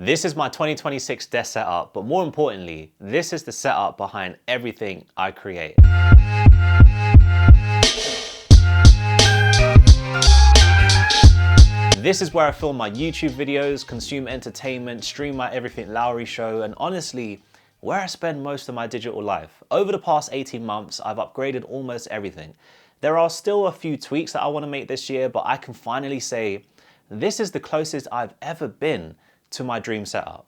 This is my 2026 desk setup, but more importantly, this is the setup behind everything I create. This is where I film my YouTube videos, consume entertainment, stream my Everything Lowery show, and honestly, where I spend most of my digital life. Over the past 18 months, I've upgraded almost everything. There are still a few tweaks that I want to make this year, but I can finally say, this is the closest I've ever been to my dream setup.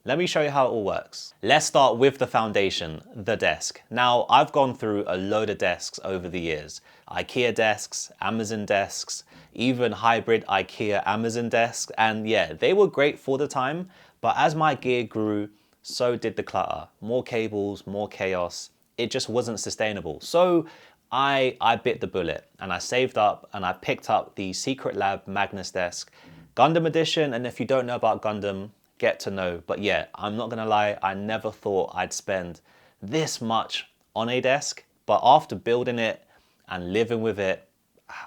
Let me show you how it all works. Let's start with the foundation, the desk. Now, I've gone through a load of desks over the years. IKEA desks, Amazon desks, even hybrid IKEA Amazon desks. And yeah, they were great for the time, but as my gear grew, so did the clutter. More cables, more chaos. It just wasn't sustainable. So I bit the bullet and I saved up and I picked up the Secret Lab Magnus desk, Gundam edition. And if you don't know about Gundam, get to know. But yeah, I'm not gonna lie, I never thought I'd spend this much on a desk, but after building it and living with it,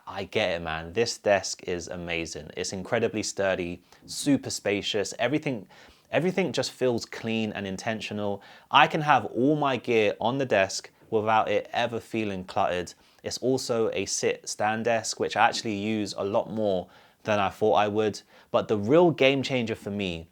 I get it, man. This desk is amazing. It's incredibly sturdy, super spacious. Everything just feels clean and intentional. I can have all my gear on the desk without it ever feeling cluttered. It's also a sit-stand desk, which I actually use a lot more than I thought I would. But the real game changer for me,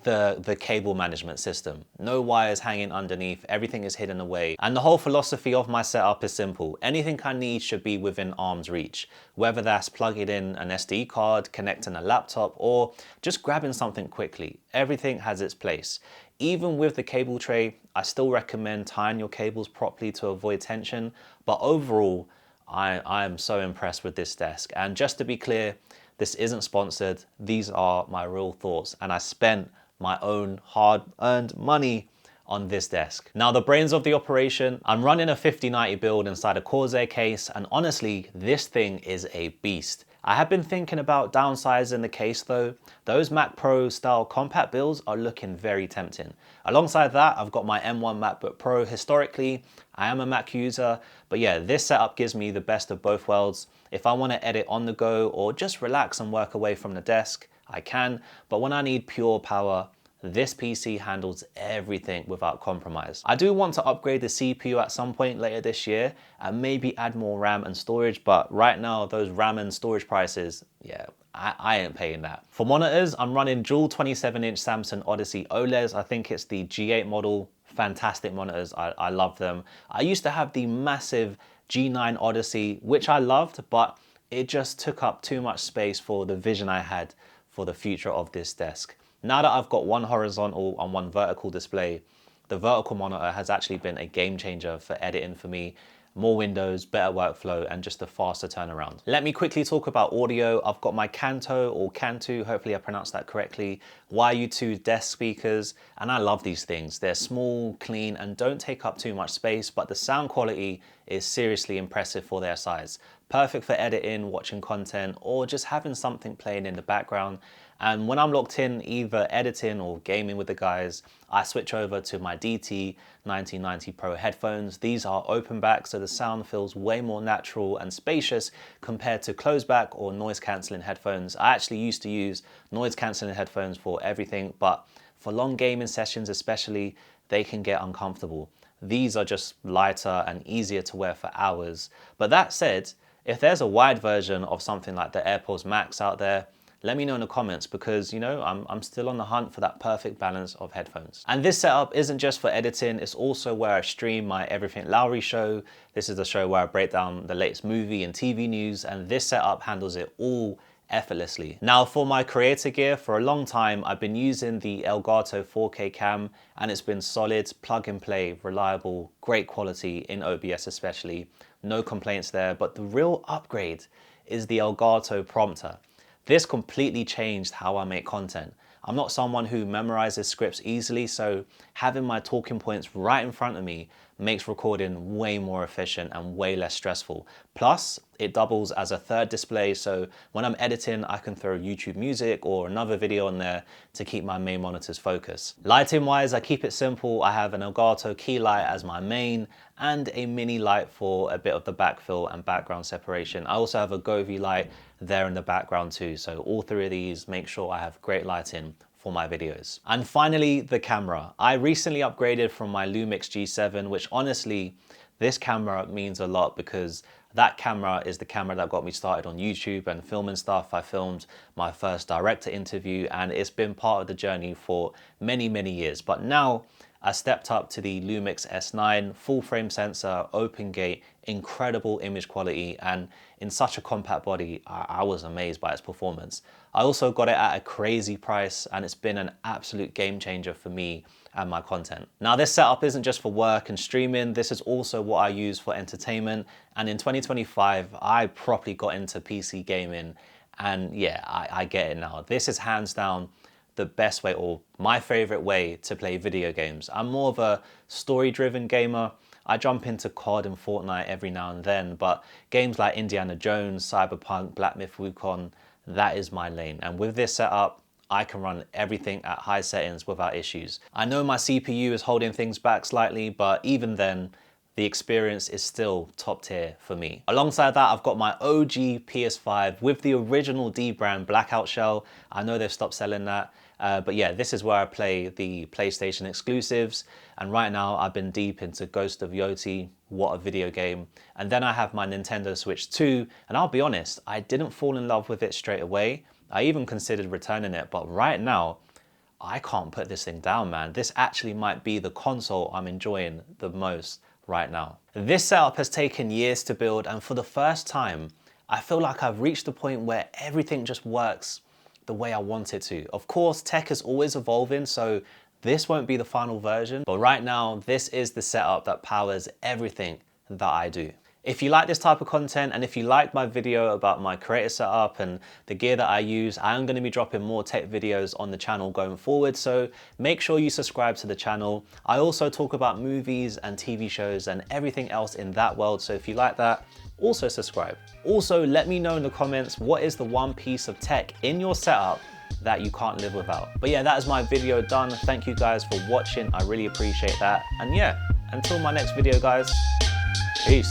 the cable management system. No wires hanging underneath, everything is hidden away. And the whole philosophy of my setup is simple. Anything I need should be within arm's reach. Whether that's plugging in an SD card, connecting a laptop, or just grabbing something quickly. Everything has its place. Even with the cable tray, I still recommend tying your cables properly to avoid tension. But overall, I am so impressed with this desk. And just to be clear, this isn't sponsored. These are my real thoughts. And I spent my own hard-earned money on this desk. Now, the brains of the operation, I'm running a 5090 build inside a Corsair case, and honestly, this thing is a beast. I have been thinking about downsizing the case though. Those Mac Pro style compact builds are looking very tempting. Alongside that, I've got my M1 MacBook Pro. Historically, I am a Mac user, but yeah, this setup gives me the best of both worlds. If I want to edit on the go or just relax and work away from the desk, I can, but when I need pure power, this PC handles everything without compromise. I do want to upgrade the CPU at some point later this year and maybe add more RAM and storage, but right now those RAM and storage prices, yeah, I ain't paying that. For monitors, I'm running dual 27-inch Samsung Odyssey OLEDs. I think it's the G8 model. Fantastic monitors, I love them. I used to have the massive G9 Odyssey, which I loved, but it just took up too much space for the vision I had for the future of this desk. Now that I've got one horizontal and one vertical display, the vertical monitor has actually been a game changer for editing for me. More windows, better workflow, and just a faster turnaround. Let me quickly talk about audio. I've got my Kanto or Cantu, hopefully I pronounced that correctly, YU2 desk speakers, and I love these things. They're small, clean, and don't take up too much space, but the sound quality is seriously impressive for their size. Perfect for editing, watching content, or just having something playing in the background. And when I'm locked in, either editing or gaming with the guys, I switch over to my DT 1990 Pro headphones. These are open back, so the sound feels way more natural and spacious compared to closed back or noise cancelling headphones. I actually used to use noise cancelling headphones for everything, but for long gaming sessions especially, they can get uncomfortable. These are just lighter and easier to wear for hours. But that said, if there's a wide version of something like the AirPods Max out there, let me know in the comments because, you know, I'm still on the hunt for that perfect balance of headphones. And this setup isn't just for editing, it's also where I stream my Everything Lowery Show. This is the show where I break down the latest movie and TV news, and this setup handles it all effortlessly. Now, for my creator gear, for a long time, I've been using the Elgato 4K cam, and it's been solid, plug and play, reliable, great quality in OBS especially. No complaints there, but the real upgrade is the Elgato prompter. This completely changed how I make content. I'm not someone who memorizes scripts easily, so having my talking points right in front of me makes recording way more efficient and way less stressful. Plus, it doubles as a third display, so when I'm editing, I can throw YouTube music or another video on there to keep my main monitor's focus. Lighting wise, I keep it simple. I have an Elgato key light as my main and a mini light for a bit of the backfill and background separation. I also have a Govee light there in the background too, so all three of these make sure I have great lighting for my videos. And finally, the camera. I recently upgraded from my Lumix G7, which honestly, this camera means a lot because that camera is the camera that got me started on YouTube and filming stuff. I filmed my first director interview and it's been part of the journey for many, many years. But now I stepped up to the Lumix S9, full frame sensor, open gate, incredible image quality, and in such a compact body, I was amazed by its performance. I also got it at a crazy price and it's been an absolute game changer for me and my content. Now this setup isn't just for work and streaming, this is also what I use for entertainment. And in 2025, I properly got into PC gaming and yeah, I get it now. This is hands down the best way or my favorite way to play video games. I'm more of a story-driven gamer. I jump into COD and Fortnite every now and then, but games like Indiana Jones, Cyberpunk, Black Myth Wukong, that is my lane. And with this setup, I can run everything at high settings without issues. I know my CPU is holding things back slightly, but even then, the experience is still top tier for me. Alongside that, I've got my OG PS5 with the original D brand Blackout shell. I know they've stopped selling that, but yeah, this is where I play the PlayStation exclusives. And right now I've been deep into Ghost of Yoti, what a video game. And then I have my Nintendo Switch 2, and I'll be honest, I didn't fall in love with it straight away. I even considered returning it, but right now, I can't put this thing down, man. This actually might be the console I'm enjoying the most right now. This setup has taken years to build, and for the first time, I feel like I've reached the point where everything just works the way I want it to. Of course, tech is always evolving, so this won't be the final version, but right now, this is the setup that powers everything that I do. If you like this type of content and if you like my video about my creator setup and the gear that I use, I am going to be dropping more tech videos on the channel going forward, so make sure you subscribe to the channel. I also talk about movies and TV shows and everything else in that world, so if you like that, also subscribe. Also, let me know in the comments what is the one piece of tech in your setup that you can't live without. But yeah, that is my video done. Thank you guys for watching. I really appreciate that. And yeah, until my next video, guys, peace.